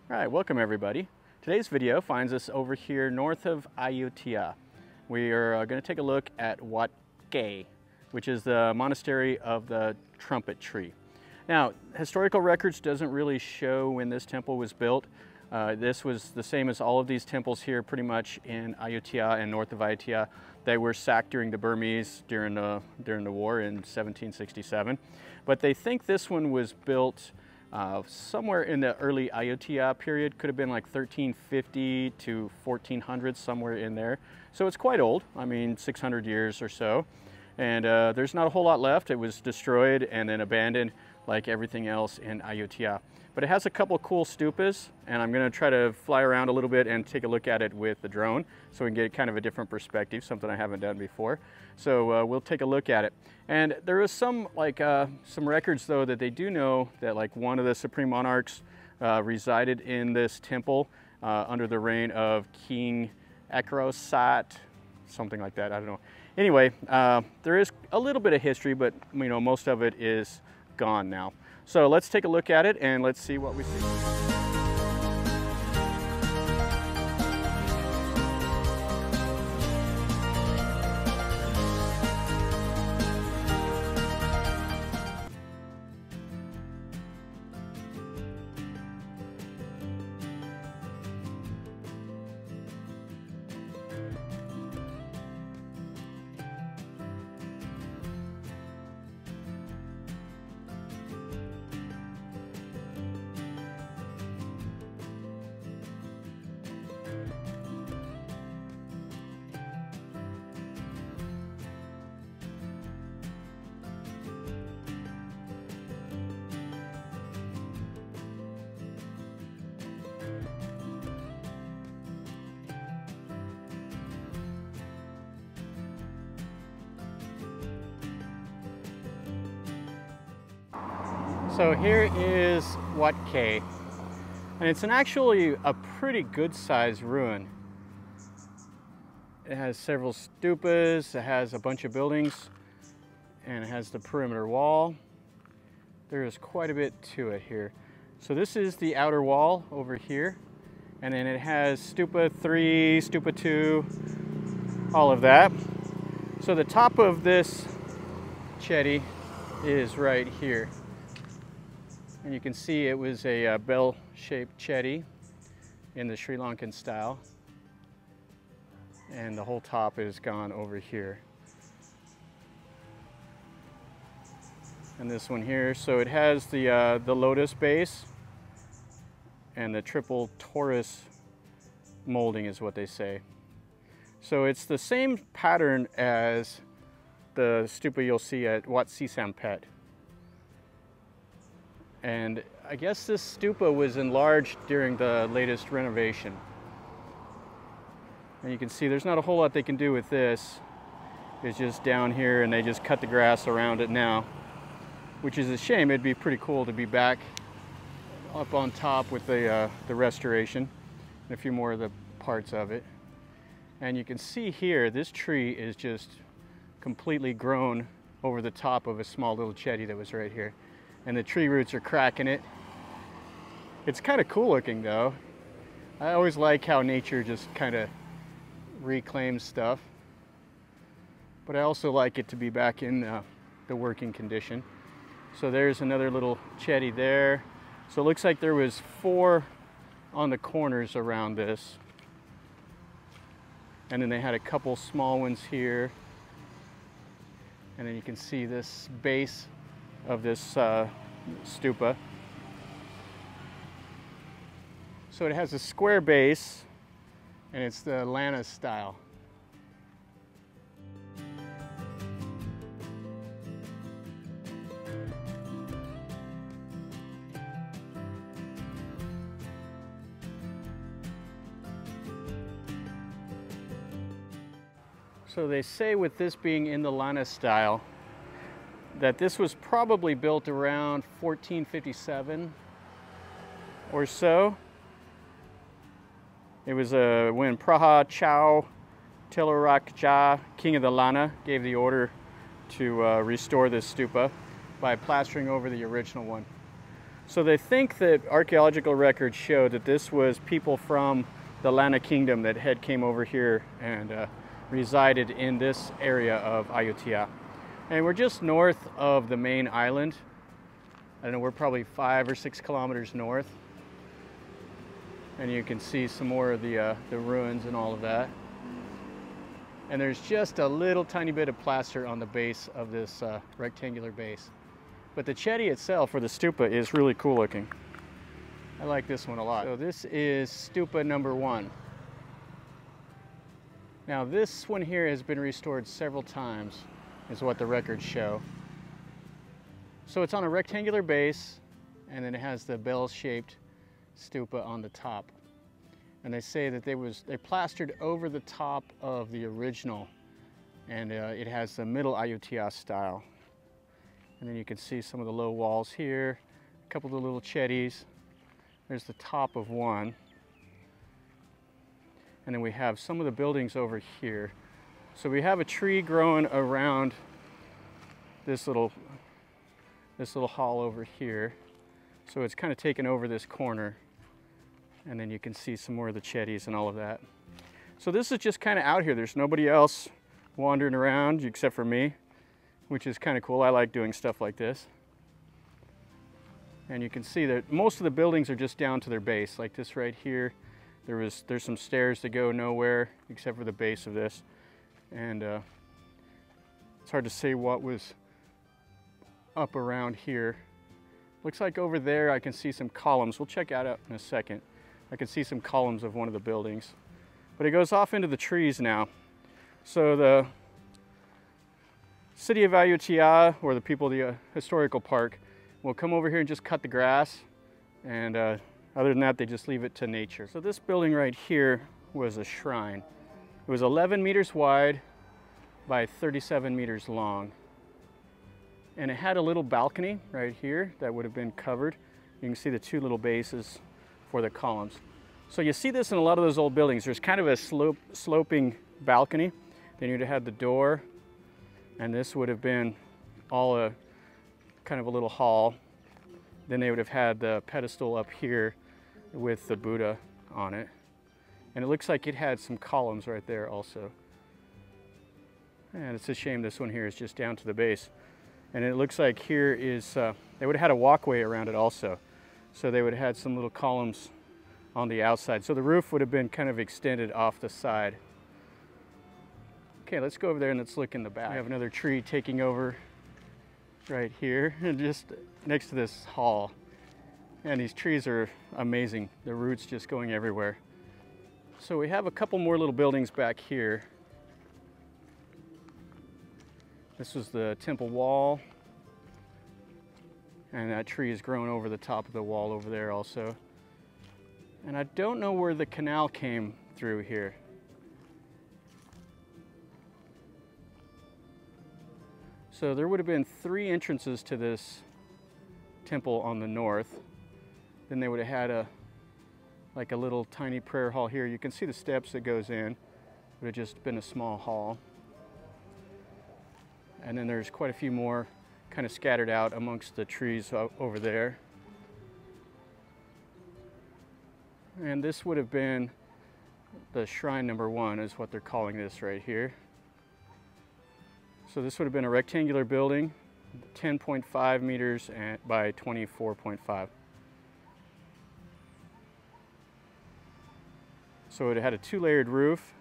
All right, welcome everybody. Today's video finds us over here north of Ayutthaya. We are going to take a look at Wat Khae, which is the monastery of the Trumpet Tree. Now, historical records doesn't really show when this temple was built. This was the same as all of these temples here pretty much in Ayutthaya and north of Ayutthaya. They were sacked during the Burmese during the war in 1767. But they think this one was built somewhere in the early Ayutthaya period. Could have been like 1350 to 1400, somewhere in there. So it's quite old, I mean 600 years or so. And there's not a whole lot left. It was destroyed and then abandoned like everything else in Ayutthaya. But it has a couple cool stupas, and I'm going to try to fly around a little bit and take a look at it with the drone so we can get kind of a different perspective, something I haven't done before. So we'll take a look at it. And there is some records though that they do know that like one of the supreme monarchs resided in this temple under the reign of King Khrutharam, something like that, I don't know. Anyway, there is a little bit of history, but you know, most of it is gone now. So let's take a look at it and let's see what we see. So here is Wat Khae, and it's actually a pretty good sized ruin. It has several stupas, it has a bunch of buildings, and it has the perimeter wall. There is quite a bit to it here. So this is the outer wall over here, and then it has stupa 3, stupa 2, all of that. So the top of this chetty is right here. And you can see it was a bell-shaped chetty in the Sri Lankan style. And the whole top is gone over here. And this one here, so it has the lotus base and the triple torus molding is what they say. So it's the same pattern as the stupa you'll see at Wat Khrutharam. And I guess this stupa was enlarged during the latest renovation. And you can see there's not a whole lot they can do with this. It's just down here and they just cut the grass around it now, which is a shame. It'd be pretty cool to be back up on top with the restoration and a few more of the parts of it. And you can see here, this tree is just completely grown over the top of a small little chetty that was right here. And the tree roots are cracking it. It's kind of cool looking though. I always like how nature just kind of reclaims stuff. But I also like it to be back in the working condition. So there's another little chetty there. So it looks like there was 4 on the corners around this. And then they had a couple small ones here. And then you can see this base of this stupa. So it has a square base and it's the Lana style. So they say with this being in the Lana style, that this was probably built around 1457 or so. It was when Praha Chao Tilarakja, king of the Lana, gave the order to restore this stupa by plastering over the original one. So they think that archaeological records show that this was people from the Lana Kingdom that had came over here and resided in this area of Ayutthaya. And we're just north of the main island. I don't know, we're probably 5 or 6 kilometers north. And you can see some more of the ruins and all of that. And there's just a little tiny bit of plaster on the base of this rectangular base. But the chetty itself, or the stupa, is really cool looking. I like this one a lot. So this is stupa number 1. Now this one here has been restored several times, is what the records show. So it's on a rectangular base, and then it has the bell-shaped stupa on the top. And they say that they plastered over the top of the original, and it has the Middle Ayutthaya style. And then you can see some of the low walls here, a couple of the little chetties. There's the top of one. And then we have some of the buildings over here. So we have a tree growing around this little hall over here. So it's kind of taken over this corner. And then you can see some more of the chetties and all of that. So this is just kind of out here. There's nobody else wandering around except for me, which is kind of cool. I like doing stuff like this. And you can see that most of the buildings are just down to their base, like this right here. There's some stairs that go nowhere except for the base of this. And it's hard to say what was up around here. Looks like over there I can see some columns. We'll check that out in a second. I can see some columns of one of the buildings. But it goes off into the trees now. So the city of Ayutthaya, or the people of the historical park, will come over here and just cut the grass, and other than that they just leave it to nature. So this building right here was a shrine. It was 11 meters wide by 37 meters long, and it had a little balcony right here that would have been covered. You can see the 2 little bases for the columns. So you see this in a lot of those old buildings. There's kind of a sloping balcony. Then you'd have had the door, and this would have been all a kind of a little hall. Then they would have had the pedestal up here with the Buddha on it. And it looks like it had some columns right there also. And it's a shame this one here is just down to the base. And it looks like here is, they would have had a walkway around it also. So they would have had some little columns on the outside. So the roof would have been kind of extended off the side. Okay, let's go over there and let's look in the back. We have another tree taking over right here, and just next to this hall. And these trees are amazing. The roots just going everywhere. So we have a couple more little buildings back here. This was the temple wall. And that tree is growing over the top of the wall over there also. And I don't know where the canal came through here. So there would have been 3 entrances to this temple on the north. Then they would have had like a little tiny prayer hall here. You can see the steps that goes in. It would have just been a small hall. And then there's quite a few more kind of scattered out amongst the trees over there. And this would have been the shrine number 1, is what they're calling this right here. So this would have been a rectangular building, 10.5 meters by 24.5. So it had a 2-layered roof,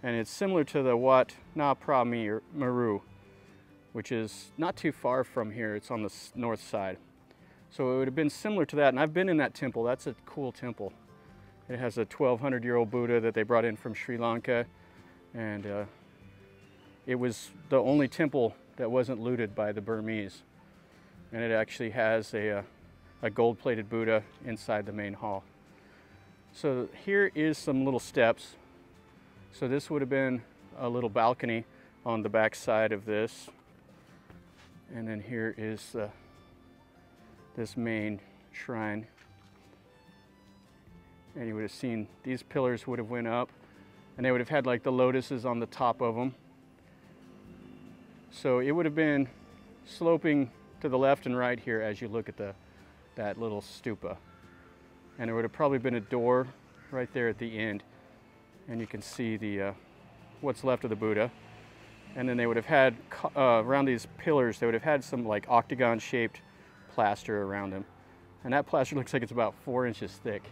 and it's similar to the Wat Khrutharam, which is not too far from here. It's on the north side. So it would have been similar to that, and I've been in that temple. That's a cool temple. It has a 1,200-year-old Buddha that they brought in from Sri Lanka, and it was the only temple that wasn't looted by the Burmese. And it actually has a gold-plated Buddha inside the main hall. So here is some little steps. So this would have been a little balcony on the back side of this. And then here is this main shrine. And you would have seen these pillars would have went up, and they would have had like the lotuses on the top of them. So it would have been sloping to the left and right here as you look at the that little stupa. And there would have probably been a door right there at the end. And you can see the what's left of the Buddha. And then they would have had, around these pillars, they would have had some like octagon-shaped plaster around them. And that plaster looks like it's about 4 inches thick.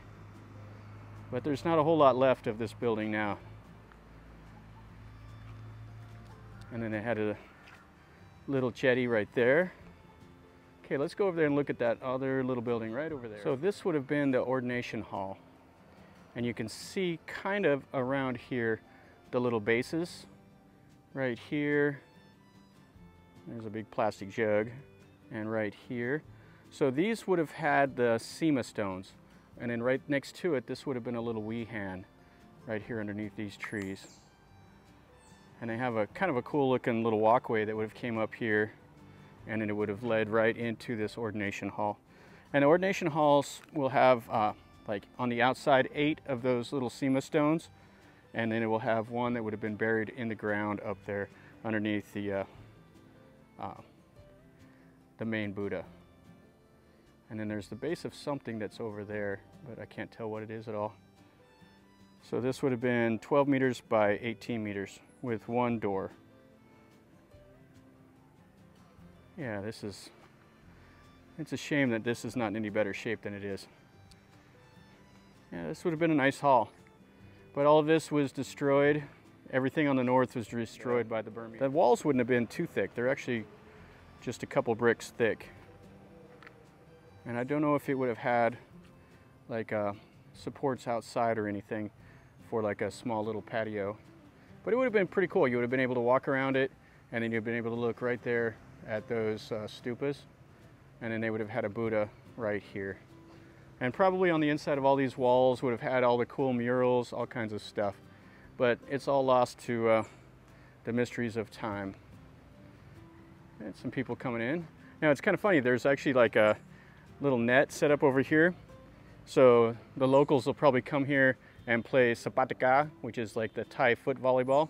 But there's not a whole lot left of this building now. And then they had a little jetty right there. Okay, let's go over there and look at that other little building right over there. So this would have been the Ordination Hall. And you can see kind of around here the little bases. Right here, there's a big plastic jug, and right here. So these would have had the sema stones. And then right next to it, this would have been a little wihan right here underneath these trees. And they have a kind of a cool looking little walkway that would have came up here, and then it would have led right into this Ordination Hall. And the Ordination Halls will have, like on the outside, 8 of those little sema stones, and then it will have one that would have been buried in the ground up there underneath the main Buddha. And then there's the base of something that's over there, but I can't tell what it is at all. So this would have been 12 meters by 18 meters with one door. Yeah, it's a shame that this is not in any better shape than it is. Yeah, this would have been a nice hall. But all of this was destroyed. Everything on the north was destroyed by the Burmese. The walls wouldn't have been too thick. They're actually just a couple bricks thick. And I don't know if it would have had like supports outside or anything for like a small little patio. But it would have been pretty cool. You would have been able to walk around it, and then you'd have been able to look right there at those stupas. And then they would have had a Buddha right here. And probably on the inside of all these walls would have had all the cool murals, all kinds of stuff. But it's all lost to the mysteries of time. And some people coming in. Now it's kind of funny, there's actually like a little net set up over here. So the locals will probably come here and play sapataka, which is like the Thai foot volleyball.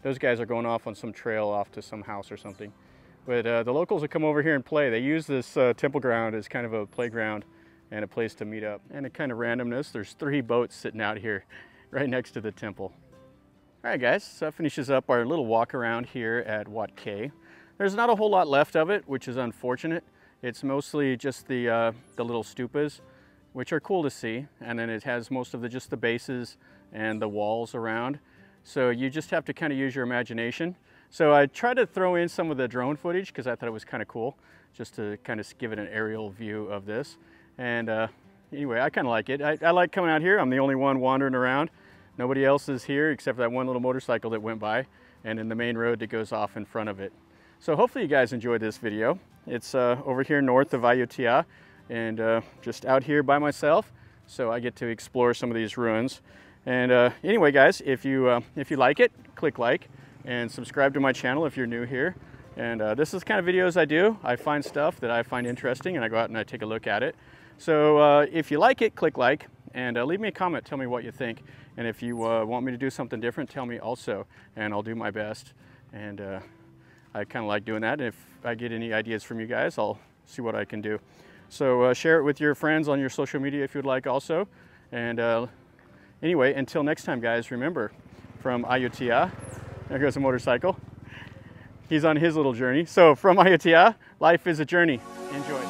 Those guys are going off on some trail off to some house or something. But the locals will come over here and play. They use this temple ground as kind of a playground and a place to meet up. And a kind of randomness, there's 3 boats sitting out here right next to the temple. All right guys, so that finishes up our little walk around here at Wat Khae. There's not a whole lot left of it, which is unfortunate. It's mostly just the little stupas, which are cool to see. And then it has most of just the bases and the walls around. So you just have to kind of use your imagination. So I tried to throw in some of the drone footage because I thought it was kind of cool, just to kind of give it an aerial view of this. And anyway, I kind of like it. I like coming out here. I'm the only one wandering around. Nobody else is here except for that one little motorcycle that went by, and then the main road that goes off in front of it. So hopefully you guys enjoyed this video. It's over here north of Ayutthaya, and just out here by myself. So I get to explore some of these ruins. And anyway guys, if you like it, click like and subscribe to my channel if you're new here. And this is the kind of videos I do. I find stuff that I find interesting and I go out and I take a look at it. So if you like it, click like and leave me a comment. Tell me what you think. And if you want me to do something different, tell me also, and I'll do my best. And I kind of like doing that. And if I get any ideas from you guys, I'll see what I can do. So share it with your friends on your social media if you'd like also. And anyway, until next time guys, remember, from Ayutthaya, there goes a motorcycle. He's on his little journey. So from Ayutthaya, life is a journey. Enjoy.